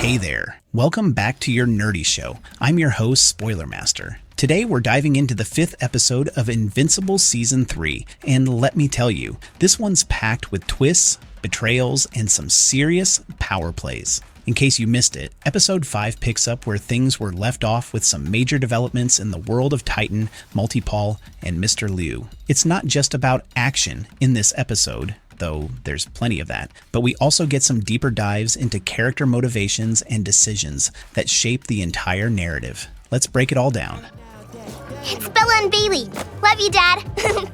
Hey there, welcome back to your nerdy show. I'm your host, Spoiler Master. Today we're diving into the 5th episode of Invincible Season 3, and let me tell you, this one's packed with twists, betrayals, and some serious power plays. In case you missed it, Episode 5 picks up where things were left off with some major developments in the world of Titan, Multipol, and Mr. Liu. It's not just about action in this episode, though there's plenty of that, but we also get some deeper dives into character motivations and decisions that shape the entire narrative. Let's break it all down. It's Bella and Bailey. Love you, Dad.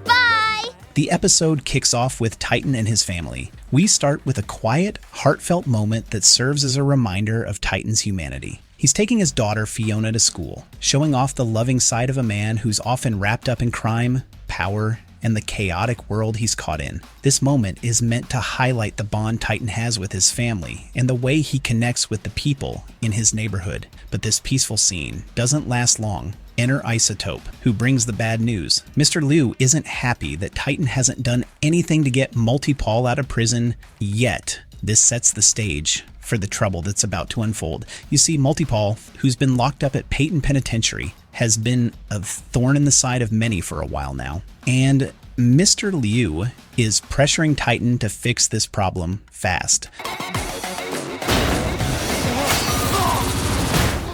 Bye! The episode kicks off with Titan and his family. We start with a quiet, heartfelt moment that serves as a reminder of Titan's humanity. He's taking his daughter Fiona to school, showing off the loving side of a man who's often wrapped up in crime, power, and the chaotic world he's caught in. This moment is meant to highlight the bond Titan has with his family and the way he connects with the people in his neighborhood. But this peaceful scene doesn't last long. Enter Isotope, who brings the bad news. Mr. Liu isn't happy that Titan hasn't done anything to get Multipol out of prison yet. This sets the stage for the trouble that's about to unfold. You see, Multipol, who's been locked up at Peyton Penitentiary, has been a thorn in the side of many for a while now. And Mr. Liu is pressuring Titan to fix this problem fast.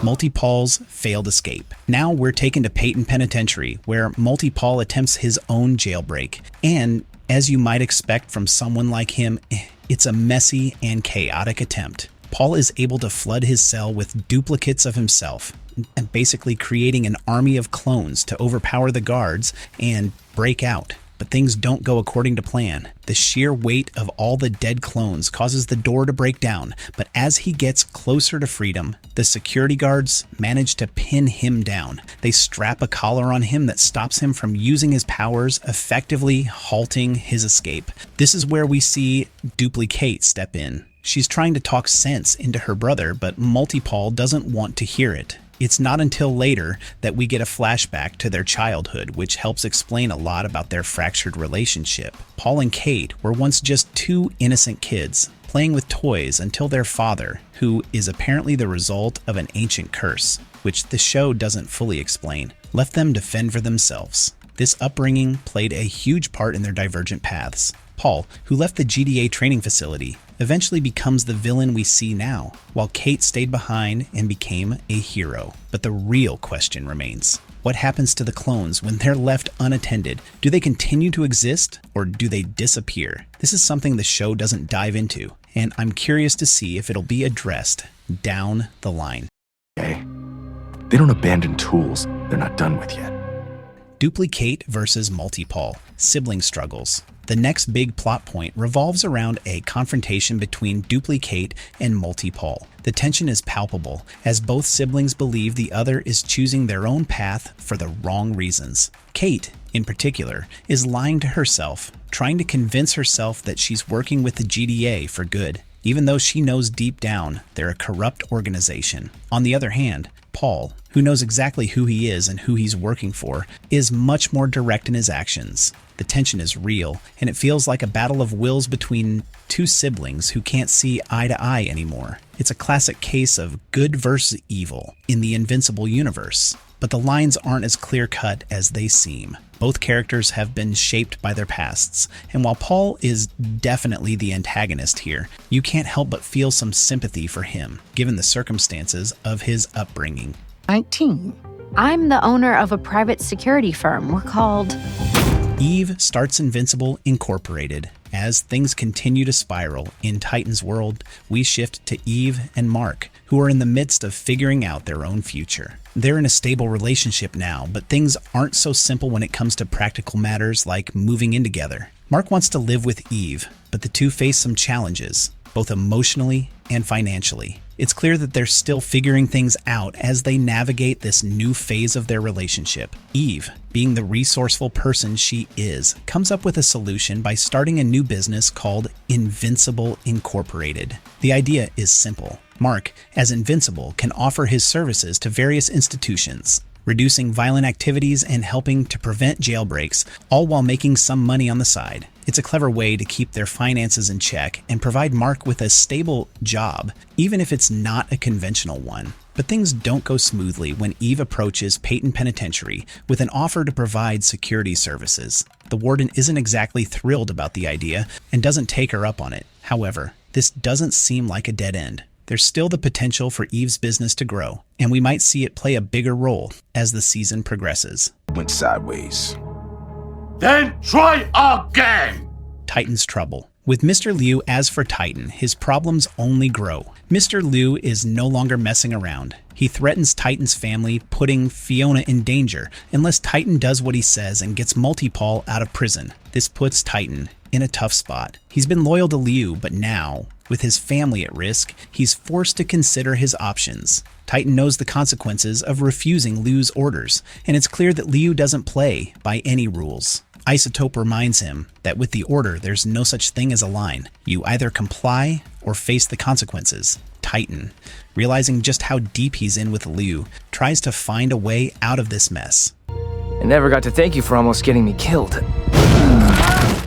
Multipol's failed escape. Now we're taken to Peyton Penitentiary, where Multipol attempts his own jailbreak. And as you might expect from someone like him, it's a messy and chaotic attempt. Paul is able to flood his cell with duplicates of himself, and basically creating an army of clones to overpower the guards and break out. But things don't go according to plan. The sheer weight of all the dead clones causes the door to break down, but as he gets closer to freedom, the security guards manage to pin him down. They strap a collar on him that stops him from using his powers, effectively halting his escape. This is where we see Duplicate step in. She's trying to talk sense into her brother, but Multipol doesn't want to hear it. It's not until later that we get a flashback to their childhood, which helps explain a lot about their fractured relationship. Paul and Kate were once just two innocent kids, playing with toys until their father, who is apparently the result of an ancient curse, which the show doesn't fully explain, left them to fend for themselves. This upbringing played a huge part in their divergent paths. Paul, who left the GDA training facility, eventually becomes the villain we see now, while Kate stayed behind and became a hero. But the real question remains. What happens to the clones when they're left unattended? Do they continue to exist, or do they disappear? This is something the show doesn't dive into, and I'm curious to see if it'll be addressed down the line. Okay. They don't abandon tools they're not done with yet. Duplicate versus Multipol, sibling struggles. The next big plot point revolves around a confrontation between Duplicate and Multipol. The tension is palpable, as both siblings believe the other is choosing their own path for the wrong reasons. Kate, in particular, is lying to herself, trying to convince herself that she's working with the GDA for good, even though she knows deep down they're a corrupt organization. On the other hand, Paul, who knows exactly who he is and who he's working for, is much more direct in his actions. The tension is real, and it feels like a battle of wills between two siblings who can't see eye to eye anymore. It's a classic case of good versus evil in the Invincible universe, but the lines aren't as clear-cut as they seem. Both characters have been shaped by their pasts, and while Paul is definitely the antagonist here, you can't help but feel some sympathy for him, given the circumstances of his upbringing. 19. I'm the owner of a private security firm. We're called... Eve starts Invincible Incorporated. As things continue to spiral in Titan's world, we shift to Eve and Mark, who are in the midst of figuring out their own future. They're in a stable relationship now, but things aren't so simple when it comes to practical matters like moving in together. Mark wants to live with Eve, but the two face some challenges, both emotionally and financially. It's clear that they're still figuring things out as they navigate this new phase of their relationship. Eve, being the resourceful person she is, comes up with a solution by starting a new business called Invincible Incorporated. The idea is simple. Mark, as Invincible, can offer his services to various institutions, reducing violent activities and helping to prevent jailbreaks, all while making some money on the side. It's a clever way to keep their finances in check and provide Mark with a stable job, even if it's not a conventional one. But things don't go smoothly when Eve approaches Peyton Penitentiary with an offer to provide security services. The warden isn't exactly thrilled about the idea and doesn't take her up on it. However, this doesn't seem like a dead end. There's still the potential for Eve's business to grow, and we might see it play a bigger role as the season progresses. Went sideways. Then try again! Titan's trouble. With Mr. Liu as for Titan, his problems only grow. Mr. Liu is no longer messing around. He threatens Titan's family, putting Fiona in danger unless Titan does what he says and gets Multipol out of prison. This puts Titan in a tough spot. He's been loyal to Liu, but now, with his family at risk, he's forced to consider his options. Titan knows the consequences of refusing Liu's orders, and it's clear that Liu doesn't play by any rules. Isotope reminds him that with the order, there's no such thing as a line. You either comply or face the consequences. Titan, realizing just how deep he's in with Liu, tries to find a way out of this mess. I never got to thank you for almost getting me killed.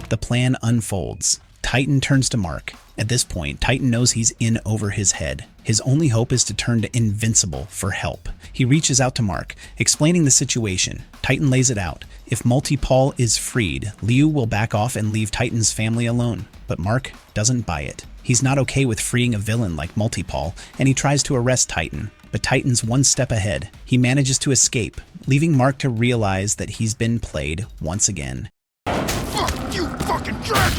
The plan unfolds. Titan turns to Mark. At this point, Titan knows he's in over his head. His only hope is to turn to Invincible for help. He reaches out to Mark, explaining the situation. Titan lays it out. If Multipol is freed, Liu will back off and leave Titan's family alone. But Mark doesn't buy it. He's not okay with freeing a villain like Multipol, and he tries to arrest Titan. But Titan's one step ahead. He manages to escape, leaving Mark to realize that he's been played once again. Fuck you, fucking jerk!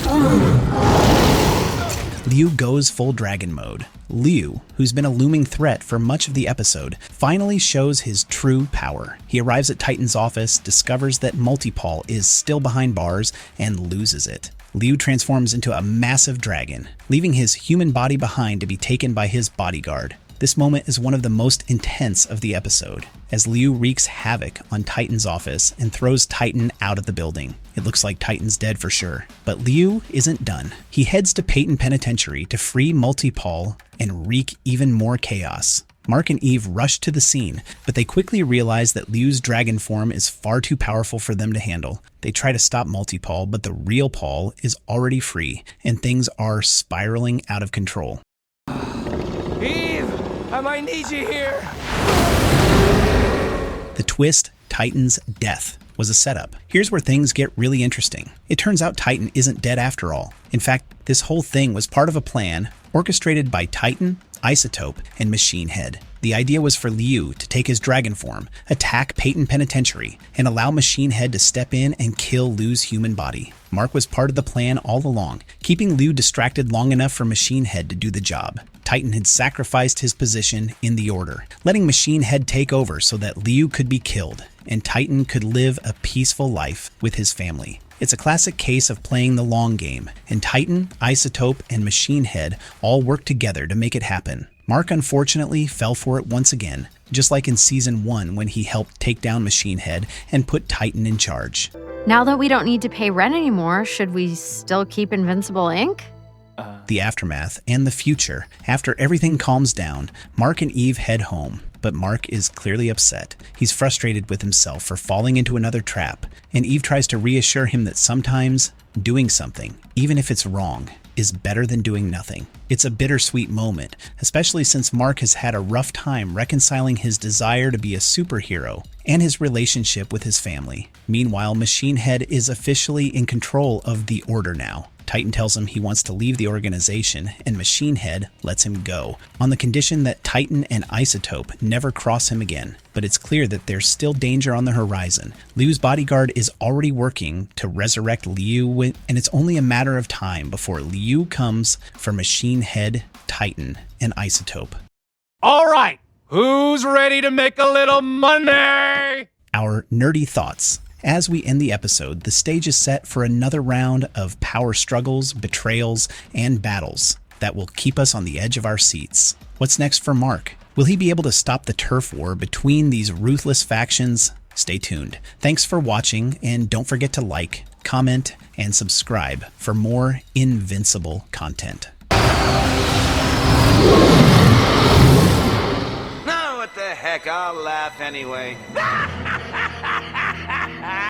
Liu goes full dragon mode. Liu, who's been a looming threat for much of the episode, finally shows his true power. He arrives at Titan's office, discovers that Multipol is still behind bars, and loses it. Liu transforms into a massive dragon, leaving his human body behind to be taken by his bodyguard. This moment is one of the most intense of the episode, as Liu wreaks havoc on Titan's office and throws Titan out of the building. It looks like Titan's dead for sure, but Liu isn't done. He heads to Peyton Penitentiary to free Multipol and wreak even more chaos. Mark and Eve rush to the scene, but they quickly realize that Liu's dragon form is far too powerful for them to handle. They try to stop Multipol, but the real Paul is already free, and things are spiraling out of control. Eve, I might need you here. The twist, Titan's death, was a setup. Here's where things get really interesting. It turns out Titan isn't dead after all. In fact, this whole thing was part of a plan orchestrated by Titan, Isotope, and Machine Head. The idea was for Liu to take his dragon form, attack Peyton Penitentiary, and allow Machine Head to step in and kill Liu's human body. Mark was part of the plan all along, keeping Liu distracted long enough for Machine Head to do the job. Titan had sacrificed his position in the order, letting Machine Head take over so that Liu could be killed, and Titan could live a peaceful life with his family. It's a classic case of playing the long game, and Titan, Isotope, and Machine Head all worked together to make it happen. Mark unfortunately fell for it once again, just like in Season 1 when he helped take down Machine Head and put Titan in charge. Now that we don't need to pay rent anymore, should we still keep Invincible Inc.? The aftermath and the future. After everything calms down, Mark and Eve head home. But Mark is clearly upset. He's frustrated with himself for falling into another trap, and Eve tries to reassure him that sometimes doing something, even if it's wrong, is better than doing nothing. It's a bittersweet moment, especially since Mark has had a rough time reconciling his desire to be a superhero and his relationship with his family. Meanwhile, Machine Head is officially in control of the Order now. Titan tells him he wants to leave the organization, and Machine Head lets him go, on the condition that Titan and Isotope never cross him again. But it's clear that there's still danger on the horizon. Liu's bodyguard is already working to resurrect Liu, and it's only a matter of time before Liu comes for Machine Head, Titan, and Isotope. All right, who's ready to make a little money? Our nerdy thoughts. As we end the episode, the stage is set for another round of power struggles, betrayals, and battles that will keep us on the edge of our seats. What's next for Mark? Will he be able to stop the turf war between these ruthless factions? Stay tuned. Thanks for watching, and don't forget to like, comment, and subscribe for more Invincible content. Now what the heck, I'll laugh anyway.